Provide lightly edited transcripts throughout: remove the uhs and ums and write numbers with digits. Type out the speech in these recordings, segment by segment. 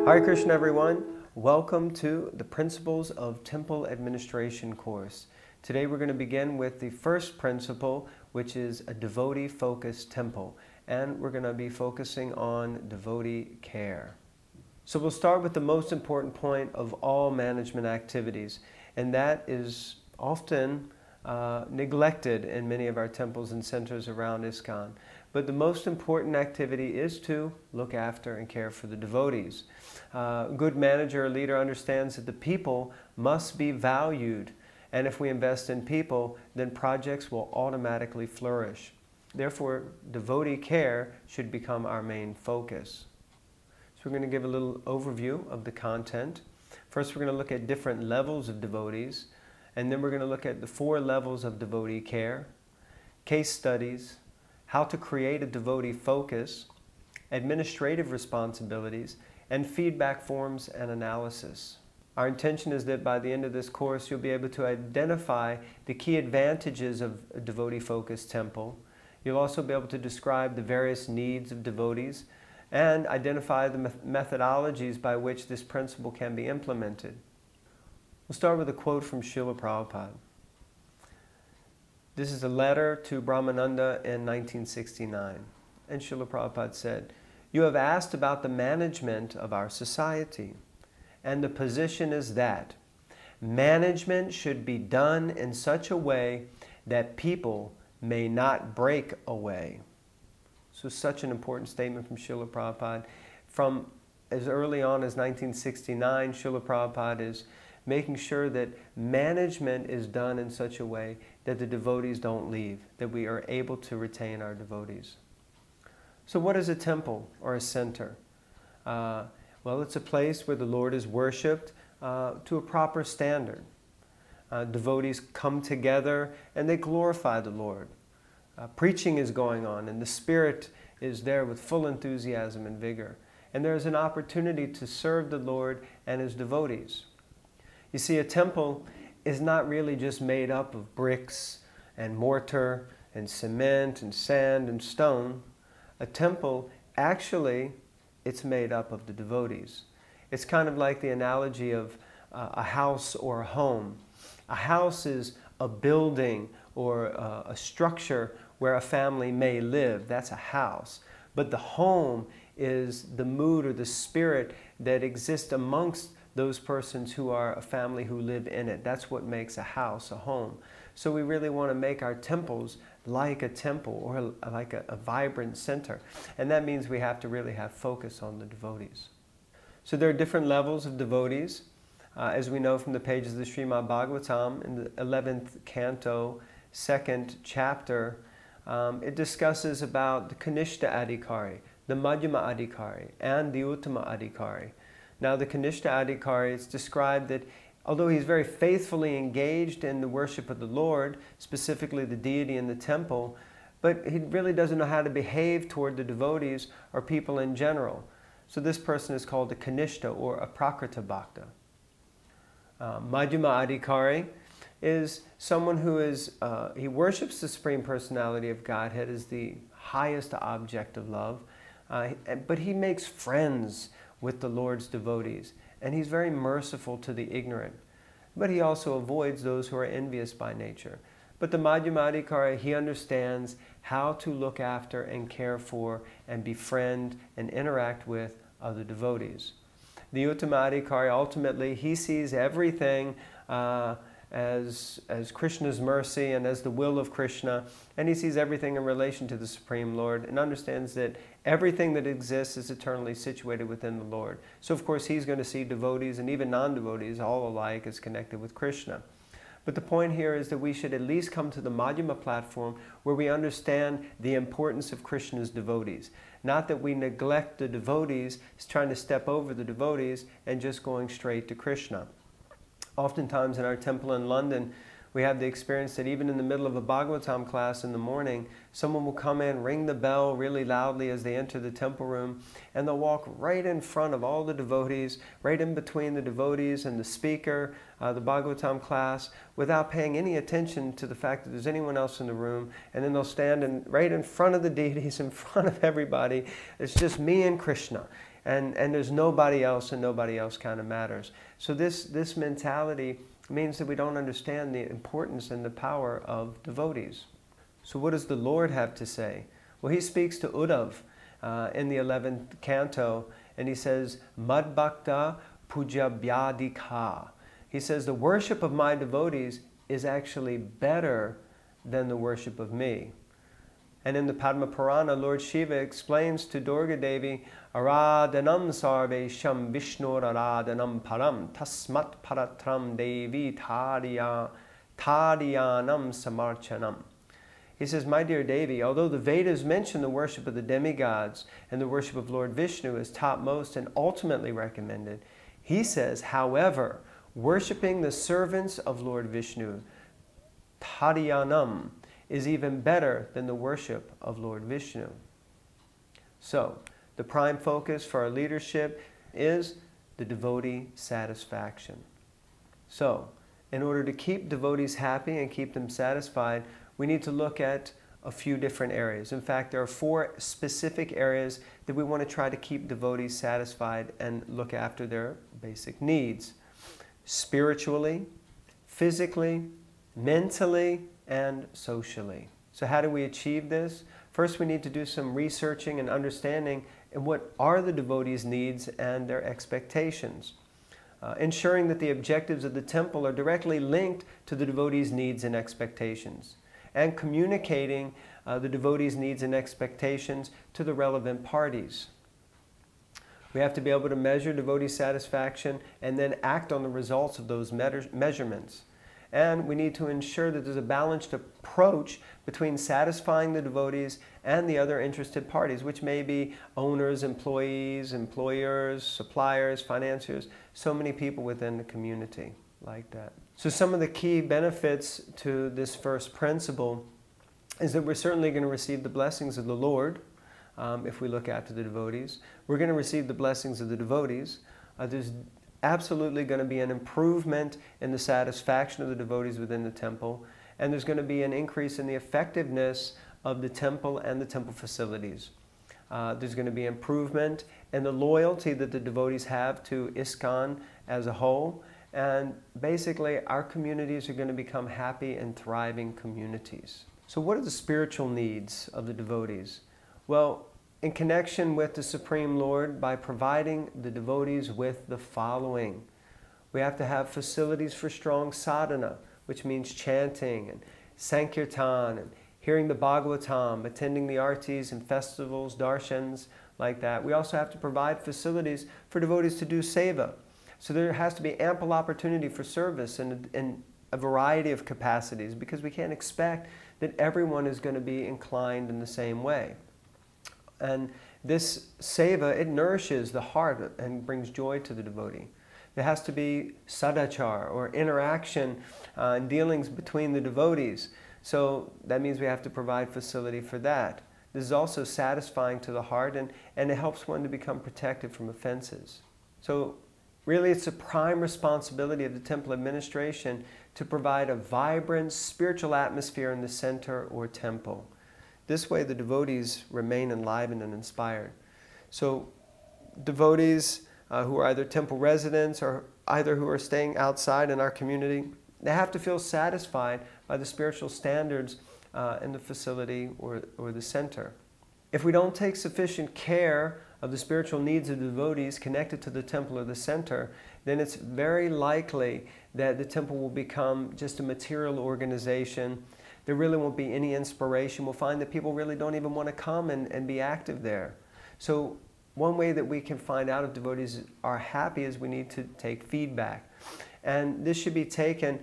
Hare Krishna, everyone. Welcome to the Principles of Temple Administration course. Today we're going to begin with the first principle, which is a devotee-focused temple. And we're going to be focusing on devotee care. So we'll start with the most important point of all management activities, and that is often neglected in many of our temples and centers around ISKCON. But the most important activity is to look after and care for the devotees. A good manager or leader understands that the people must be valued, and if we invest in people, then projects will automatically flourish. Therefore, devotee care should become our main focus. So we're going to give a little overview of the content. First, we're going to look at different levels of devotees, and then we're going to look at the 4 levels of devotee care, case studies, how to create a devotee focus, administrative responsibilities, and feedback forms and analysis. Our intention is that by the end of this course, you'll be able to identify the key advantages of a devotee-focused temple. You'll also be able to describe the various needs of devotees and identify the methodologies by which this principle can be implemented. We'll start with a quote from Srila Prabhupada. This is a letter to Brahmananda in 1969. And Srila Prabhupada said, "You have asked about the management of our society, and the position is that management should be done in such a way that people may not break away." So such an important statement from Srila Prabhupada. From as early on as 1969, Srila Prabhupada is making sure that management is done in such a way that the devotees don't leave, that we are able to retain our devotees. So what is a temple or a center? Well, it's a place where the Lord is worshipped to a proper standard. Devotees come together and they glorify the Lord. Preaching is going on and the Spirit is there with full enthusiasm and vigor. And there's an opportunity to serve the Lord and His devotees. You see, a temple is not really just made up of bricks and mortar and cement and sand and stone. A temple, actually, it's made up of the devotees. It's kind of like the analogy of a house or a home. A house is a building or a structure where a family may live. That's a house. But the home is the mood or the spirit that exists amongst those persons who are a family who live in it. That's what makes a house a home. So we really want to make our temples like a temple or like a vibrant center. And that means we have to really have focus on the devotees. So there are different levels of devotees. As we know from the pages of the Srimad Bhagavatam, in the 11th canto, 2nd chapter, it discusses about the Kanishta Adhikari, the Madhyama Adhikari, and the Uttama Adhikari. Now the Kanishta Adhikari, it's described that although he's very faithfully engaged in the worship of the Lord, specifically the deity in the temple, but he really doesn't know how to behave toward the devotees or people in general. So this person is called a Kanishta or a Prakrita Bhakta. Madhyama Adhikari is someone who is, he worships the Supreme Personality of Godhead as the highest object of love, but he makes friends with the Lord's devotees, and he's very merciful to the ignorant. But he also avoids those who are envious by nature. But the Madhyama Adhikari, he understands how to look after and care for and befriend and interact with other devotees. The Uttama Adhikari, ultimately, he sees everything as Krishna's mercy and as the will of Krishna, and he sees everything in relation to the Supreme Lord and understands that everything that exists is eternally situated within the Lord. So of course he's going to see devotees and even non-devotees all alike as connected with Krishna. But the point here is that we should at least come to the Madhyama platform where we understand the importance of Krishna's devotees. Not that we neglect the devotees, trying to step over the devotees and just going straight to Krishna. Oftentimes in our temple in London, We have the experience that even in the middle of a Bhagavatam class in the morning, someone will come in, ring the bell really loudly as they enter the temple room, and they'll walk right in front of all the devotees, right in between the devotees and the speaker, the Bhagavatam class, without paying any attention to the fact that there's anyone else in the room, and then they'll stand right in front of the deities, in front of everybody. It's just me and Krishna. And there's nobody else, and nobody else kind of matters. So this mentality means that we don't understand the importance and the power of devotees. So what does the Lord have to say? Well, he speaks to Uddhav in the 11th canto, and he says, Mad Bhakta Puja Byadikha. He says, the worship of my devotees is actually better than the worship of me. And in the Padma Purana, Lord Shiva explains to Durga Devi, Aradhanam sarvesham Vishnur aradhanam param tasmat paratram devi tadyanam samarchanam. He says, my dear Devi, although the Vedas mention the worship of the demigods and the worship of Lord Vishnu as topmost and ultimately recommended, he says, however, worshiping the servants of Lord Vishnu, tadyanam, is even better than the worship of Lord Vishnu. So, the prime focus for our leadership is the devotee satisfaction. So, in order to keep devotees happy and keep them satisfied, we need to look at a few different areas. In fact, there are 4 specific areas that we want to try to keep devotees satisfied and look after their basic needs. Spiritually, physically, mentally, and socially. So how do we achieve this? First, we need to do some researching and understanding in what are the devotees' needs and their expectations. Ensuring that the objectives of the temple are directly linked to the devotees' needs and expectations. And communicating the devotees' needs and expectations to the relevant parties. We have to be able to measure devotee satisfaction and then act on the results of those measurements. And we need to ensure that there's a balanced approach between satisfying the devotees and the other interested parties, which may be owners, employees, employers, suppliers, financiers, so many people within the community like that. So some of the key benefits to this first principle is that we're certainly going to receive the blessings of the Lord if we look after the devotees. We're going to receive the blessings of the devotees. There's absolutely going to be an improvement in the satisfaction of the devotees within the temple, and there's going to be an increase in the effectiveness of the temple and the temple facilities. There's going to be improvement in the loyalty that the devotees have to ISKCON as a whole, and basically our communities are going to become happy and thriving communities. So what are the spiritual needs of the devotees? Well, in connection with the Supreme Lord, by providing the devotees with the following. We have to have facilities for strong sadhana, which means chanting and sankirtan and hearing the Bhagavatam, attending the artis and festivals, darshans, like that. We also have to provide facilities for devotees to do seva. So there has to be ample opportunity for service in a variety of capacities, because we can't expect that everyone is going to be inclined in the same way. And this seva, it nourishes the heart and brings joy to the devotee. There has to be sadachar, or interaction and dealings between the devotees. So that means we have to provide facility for that. This is also satisfying to the heart, and it helps one to become protected from offenses. So really it's a prime responsibility of the temple administration to provide a vibrant spiritual atmosphere in the center or temple. This way the devotees remain enlivened and inspired. So devotees who are either temple residents or either who are staying outside in our community, they have to feel satisfied by the spiritual standards in the facility or the center. If we don't take sufficient care of the spiritual needs of the devotees connected to the temple or the center, then it's very likely that the temple will become just a material organization. There really won't be any inspiration. We'll find that people really don't even want to come and be active there. So one way that we can find out if devotees are happy is we need to take feedback. And this should be taken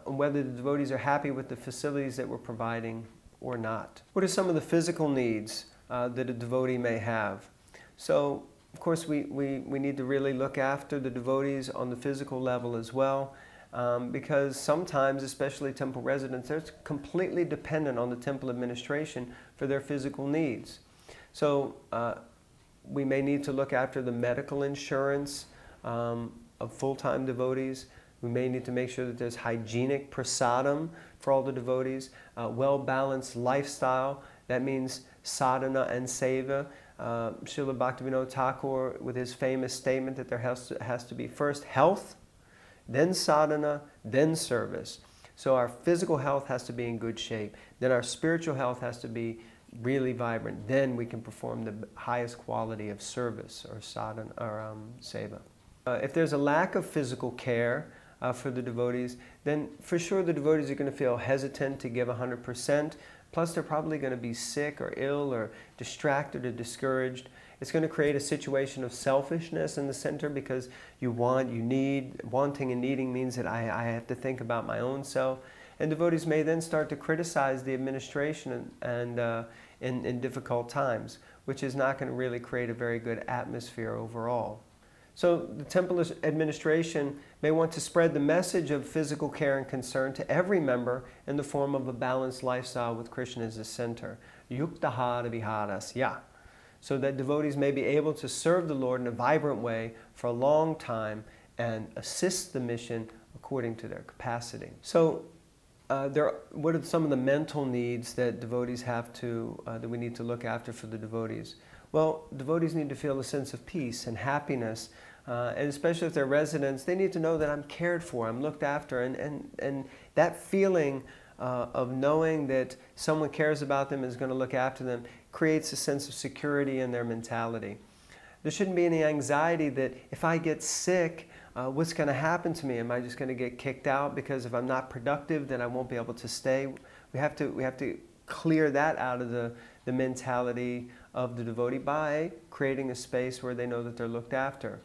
whether the devotees are happy with the facilities that we're providing or not. What are some of the physical needs that a devotee may have? So, of course, we need to really look after the devotees on the physical level as well. because sometimes, especially temple residents, they're completely dependent on the temple administration for their physical needs. So we may need to look after the medical insurance of full-time devotees. We may need to make sure that there's hygienic prasadam for all the devotees, well-balanced lifestyle. That means sadhana and seva. Srila Bhaktivinoda Thakur, with his famous statement that there has to be first health, then sadhana, then service. So our physical health has to be in good shape. Then our spiritual health has to be really vibrant. Then we can perform the highest quality of service or sadhana or seva. If there's a lack of physical care for the devotees, then for sure the devotees are going to feel hesitant to give 100%. Plus they're probably going to be sick or ill or distracted or discouraged. It's going to create a situation of selfishness in the center because you want, you need. Wanting and needing means that I have to think about my own self. And devotees may then start to criticize the administration in difficult times, which is not going to really create a very good atmosphere overall. So the temple administration may want to spread the message of physical care and concern to every member in the form of a balanced lifestyle with Krishna as the center. Yuktahara viharasya. So that devotees may be able to serve the Lord in a vibrant way for a long time and assist the mission according to their capacity. So what are some of the mental needs that devotees have to, that we need to look after for the devotees? Well, devotees need to feel a sense of peace and happiness, and especially if they're residents, they need to know that I'm cared for, I'm looked after, and that feeling of knowing that someone cares about them, is going to look after them, creates a sense of security in their mentality. There shouldn't be any anxiety that if I get sick, what's going to happen to me? Am I just going to get kicked out because if I'm not productive, then I won't be able to stay? We have to clear that out of the mentality of the devotee by creating a space where they know that they're looked after.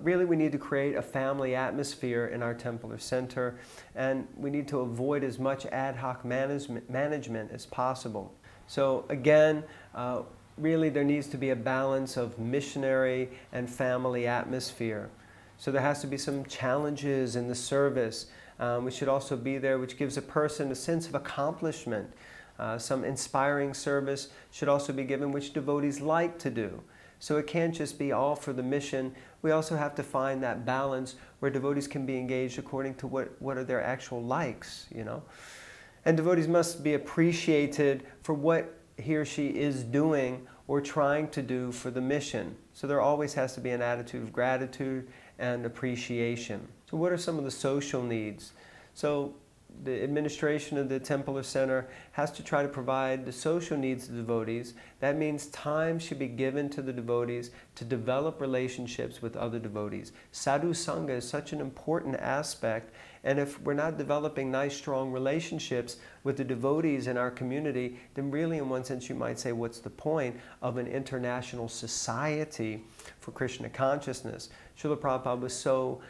Really, we need to create a family atmosphere in our temple or center, and we need to avoid as much ad hoc management as possible. So again, really there needs to be a balance of missionary and family atmosphere. So there has to be some challenges in the service. We should also be there, which gives a person a sense of accomplishment. Some inspiring service should also be given, which devotees like to do. So it can't just be all for the mission. We also have to find that balance where devotees can be engaged according to what are their actual likes, you know. And devotees must be appreciated for what he or she is doing or trying to do for the mission. So there always has to be an attitude of gratitude and appreciation. So what are some of the social needs? So the administration of the temple or center has to try to provide the social needs of the devotees. That means time should be given to the devotees to develop relationships with other devotees. Sadhu Sangha is such an important aspect, and if we're not developing nice, strong relationships with the devotees in our community, then really in one sense you might say, what's the point of an international society for Krishna consciousness? Srila Prabhupada was so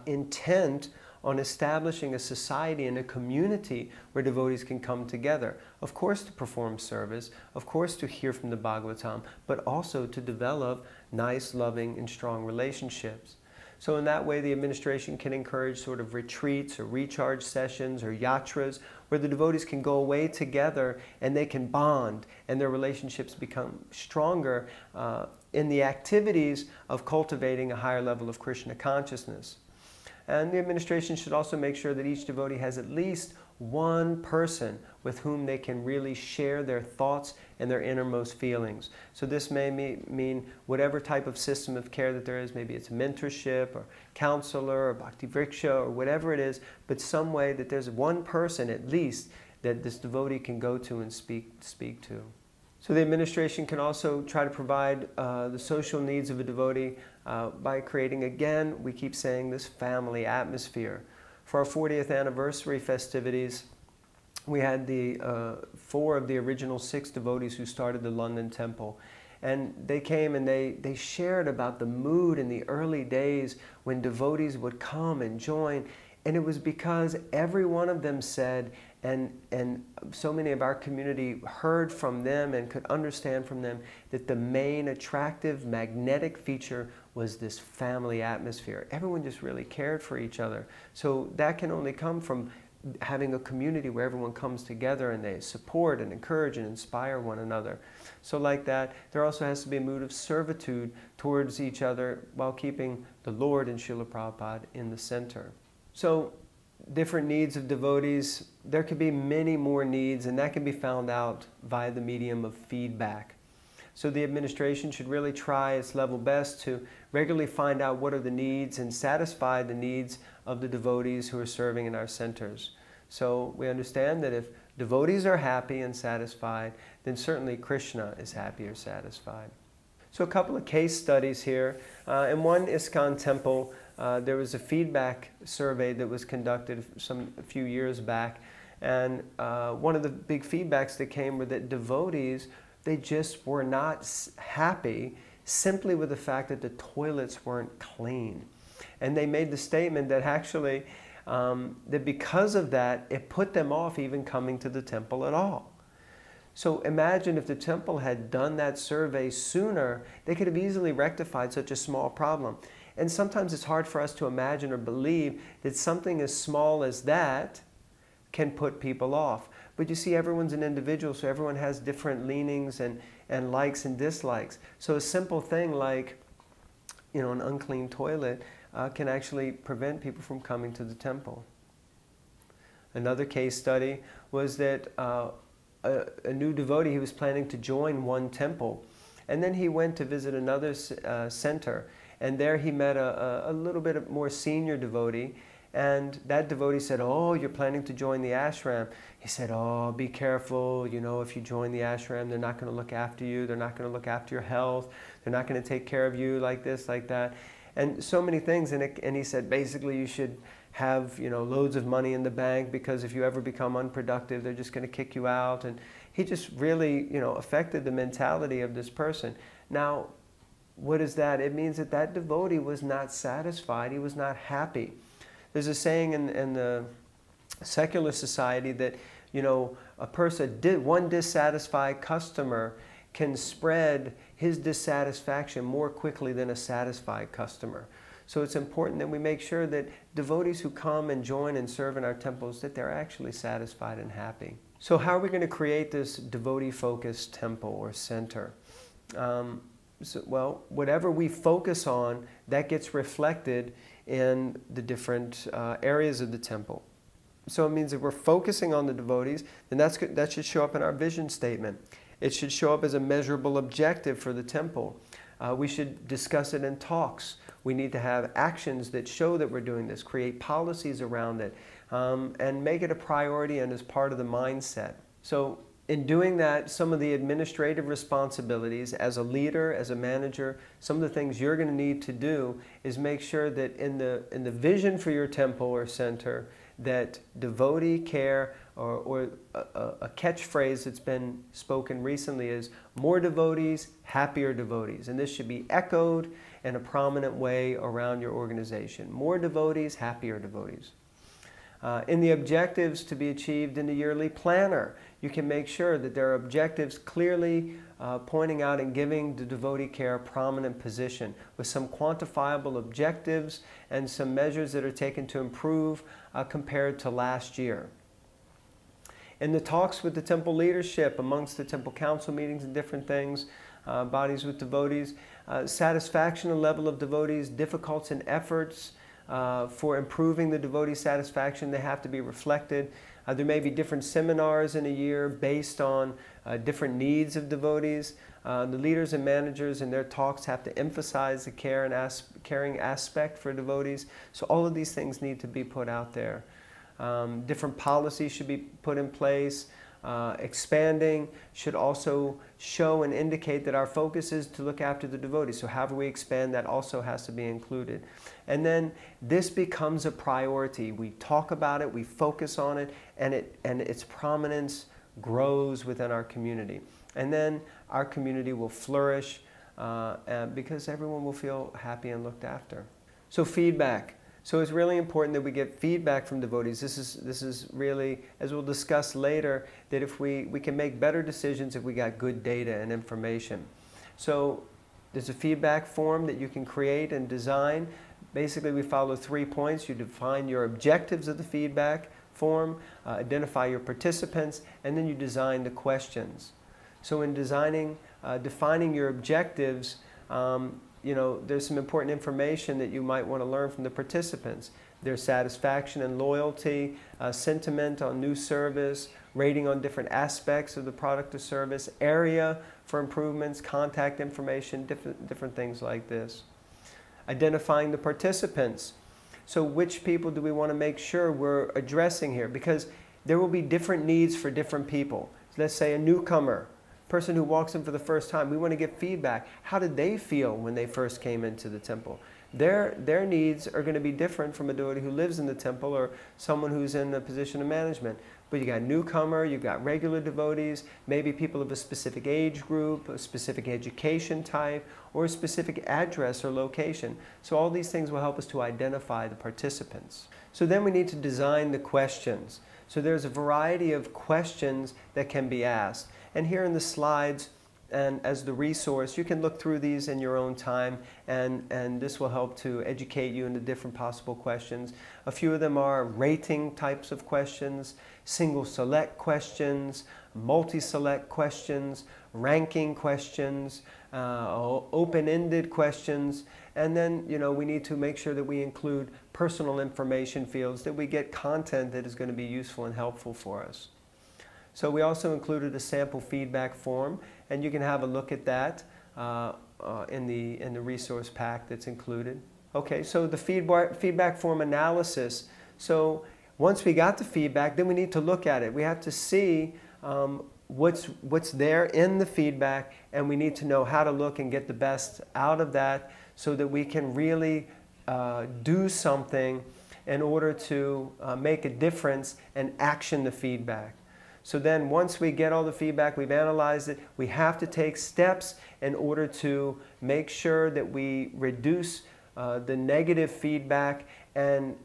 intent on establishing a society and a community where devotees can come together. Of course to perform service, of course to hear from the Bhagavatam, but also to develop nice, loving, and strong relationships. So in that way the administration can encourage sort of retreats or recharge sessions or yatras where the devotees can go away together and they can bond and their relationships become stronger in the activities of cultivating a higher level of Krishna consciousness. And the administration should also make sure that each devotee has at least one person with whom they can really share their thoughts and their innermost feelings. So this may mean whatever type of system of care that there is, maybe it's a mentorship or counselor or bhakti vriksha or whatever it is, but some way that there's one person at least that this devotee can go to and speak to. So the administration can also try to provide the social needs of a devotee by creating, again, we keep saying this, family atmosphere. For our 40th anniversary festivities, we had the 4 of the original 6 devotees who started the London temple. And they came and they shared about the mood in the early days when devotees would come and join. And it was because every one of them said, And so many of our community heard from them and could understand from them that the main attractive magnetic feature was this family atmosphere. Everyone just really cared for each other. So that can only come from having a community where everyone comes together and they support and encourage and inspire one another. So like that, there also has to be a mood of servitude towards each other while keeping the Lord and Srila Prabhupada in the center. So different needs of devotees, there could be many more needs, and that can be found out via the medium of feedback. So the administration should really try its level best to regularly find out what are the needs and satisfy the needs of the devotees who are serving in our centers. So we understand that if devotees are happy and satisfied, then certainly Krishna is happy or satisfied. So a couple of case studies here. In one ISKCON temple, there was a feedback survey that was conducted a few years back, and one of the big feedbacks that came were that devotees, they just were not happy simply with the fact that the toilets weren't clean. And they made the statement that actually, that because of that, it put them off even coming to the temple at all. So imagine if the temple had done that survey sooner, they could have easily rectified such a small problem. And sometimes it's hard for us to imagine or believe that something as small as that can put people off. But you see, everyone's an individual, so everyone has different leanings and likes and dislikes. So a simple thing like, you know, an unclean toilet can actually prevent people from coming to the temple. Another case study was that a new devotee, he was planning to join one temple, and then he went to visit another center, and there he met a little bit more senior devotee, and that devotee said, "Oh, you're planning to join the ashram." He said, "Oh, be careful, you know, if you join the ashram, they're not going to look after you, they're not going to look after your health, they're not going to take care of you like this, like that." And so many things, and he said, basically, you should have, you know, loads of money in the bank, because if you ever become unproductive, they're just going to kick you out. And he just really, you know, affected the mentality of this person. Now, what is that? It means that that devotee was not satisfied. He was not happy. There's a saying in the secular society that, you know, one dissatisfied customer can spread his dissatisfaction more quickly than a satisfied customer. So it's important that we make sure that devotees who come and join and serve in our temples, that they're actually satisfied and happy. So how are we going to create this devotee-focused temple or center? Well, whatever we focus on, that gets reflected in the different areas of the temple. So it means that we're focusing on the devotees, then that should show up in our vision statement. It should show up as a measurable objective for the temple. We should discuss it in talks. We need to have actions that show that we're doing this, create policies around it, and make it a priority and as part of the mindset. So in doing that, some of the administrative responsibilities as a leader, as a manager, some of the things you're going to need to do is make sure that in the vision for your temple or center, that devotee care, or a catchphrase that's been spoken recently is more devotees, happier devotees. And this should be echoed in a prominent way around your organization. More devotees, happier devotees. In the objectives to be achieved in the yearly planner, you can make sure that there are objectives clearly pointing out and giving the devotee care a prominent position with some quantifiable objectives and some measures that are taken to improve compared to last year. In the talks with the temple leadership, amongst the temple council meetings and different things, bodies with devotees, satisfaction and level of devotees, difficulties and efforts for improving the devotee satisfaction, they have to be reflected. There may be different seminars in a year based on different needs of devotees. The leaders and managers in their talks have to emphasize the caring aspect for devotees. So all of these things need to be put out there. Different policies should be put in place. Expanding should also show and indicate that our focus is to look after the devotees. So however we expand, that also has to be included. And then this becomes a priority. We talk about it, we focus on it, and its prominence grows within our community. And then our community will flourish because everyone will feel happy and looked after. So feedback. So it's really important that we get feedback from devotees. This is really, as we'll discuss later, that if we can make better decisions if we got good data and information. So there's a feedback form that you can create and design. Basically, we follow 3 points. You define your objectives of the feedback form, identify your participants, and then you design the questions. So in designing, defining your objectives, there's some important information that you might want to learn from the participants. Their satisfaction and loyalty, sentiment on new service, rating on different aspects of the product or service, area for improvements, contact information, different things like this. Identifying the participants. So which people do we want to make sure we're addressing here? Because there will be different needs for different people. So let's say a newcomer, person who walks in for the first time, we want to get feedback. How did they feel when they first came into the temple? Their needs are going to be different from a devotee who lives in the temple or someone who's in a position of management. But you got newcomer, you've got regular devotees, maybe people of a specific age group, a specific education type, or a specific address or location. So all these things will help us to identify the participants. So then we need to design the questions. So there's a variety of questions that can be asked. And here in the slides, and as the resource, you can look through these in your own time, and this will help to educate you in the different possible questions. A few of them are rating types of questions, single select questions, multi-select questions, ranking questions, open-ended questions, and then we need to make sure that we include personal information fields, that we get content that is going to be useful and helpful for us. So we also included a sample feedback form, and you can have a look at that in the resource pack that's included. Okay, so the feedback form analysis. So once we got the feedback, then we need to look at it. We have to see what's there in the feedback, and we need to know how to look and get the best out of that so that we can really do something in order to make a difference and action the feedback. So then once we get all the feedback, we've analyzed it, we have to take steps in order to make sure that we reduce the negative feedback and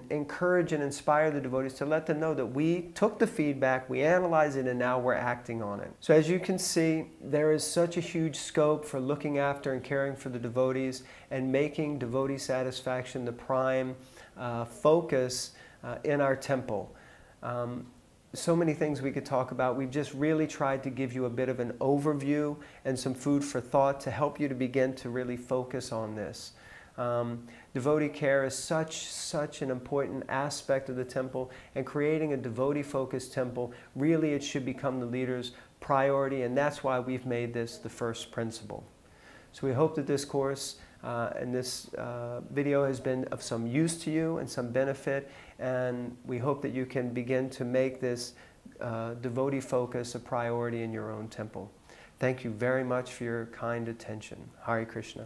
encourage and inspire the devotees to let them know that we took the feedback, we analyzed it, and now we're acting on it. So as you can see, there is such a huge scope for looking after and caring for the devotees and making devotee satisfaction the prime focus in our temple. So many things we could talk about. We've just really tried to give you a bit of an overview and some food for thought to help you to begin to really focus on this. Devotee care is such an important aspect of the temple, and creating a devotee-focused temple, really it should become the leader's priority, and that's why we've made this the first principle. So we hope that this course and this video has been of some use to you and some benefit, and we hope that you can begin to make this devotee focus a priority in your own temple. Thank you very much for your kind attention. Hare Krishna.